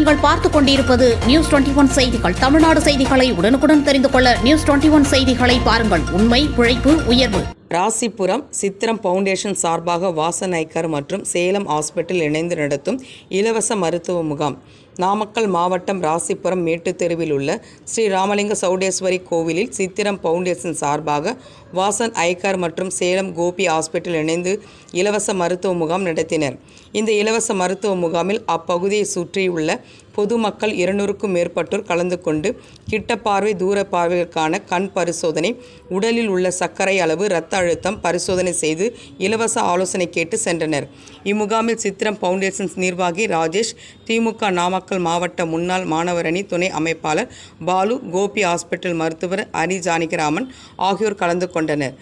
நீங்கள் பார்த்துக் கொண்டிருப்பது நியூஸ் 21 செய்திகள். தமிழ்நாடு செய்திகளை உடனுக்குடன் தெரிந்து கொள்ள நியூஸ் 21 செய்திகளை பாருங்கள். உண்மை, உழைப்பு, உயர்வு. ராசிபுரம் சித்திரம் பவுண்டேஷன் சார்பாக வாசன் ஐக்கர் மற்றும் சேலம் ஹாஸ்பிட்டல் இணைந்து நடத்தும் இலவச மருத்துவ முகாம். நாமக்கல் மாவட்டம் ராசிபுரம் மேட்டுத் தெருவில் உள்ள ஸ்ரீ ராமலிங்க சௌடேஸ்வரி கோவிலில் சித்திரம் பவுண்டேஷன் சார்பாக வாசன் ஐக்கர் மற்றும் சேலம் கோபி ஹாஸ்பிட்டல் இணைந்து இலவச மருத்துவ முகாம் நடத்தினர். இந்த இலவச மருத்துவ முகாமில் அப்பகுதியை சுற்றியுள்ள பொதுமக்கள் 200க்கும் மேற்பட்டோர் கலந்து கொண்டு கிட்ட பார்வை, தூர பார்வைகளுக்கான கண் பரிசோதனை, உடலில் உள்ள சர்க்கரை அளவு, இரத்த அழுத்தம் பரிசோதனை செய்து இலவச ஆலோசனை கேட்டு சென்றனர். இம்முகாமில் சித்திரம் பவுண்டேஷன் நிர்வாகி ராஜேஷ், திமுக நாமக்கல் மாவட்ட முன்னாள் மாணவர் அணி துணை அமைப்பாளர் பாலு, கோபி ஹாஸ்பிட்டல் மருத்துவர் ஹரி ஜானகிராமன் ஆகியோர் கலந்து கொண்டனர்.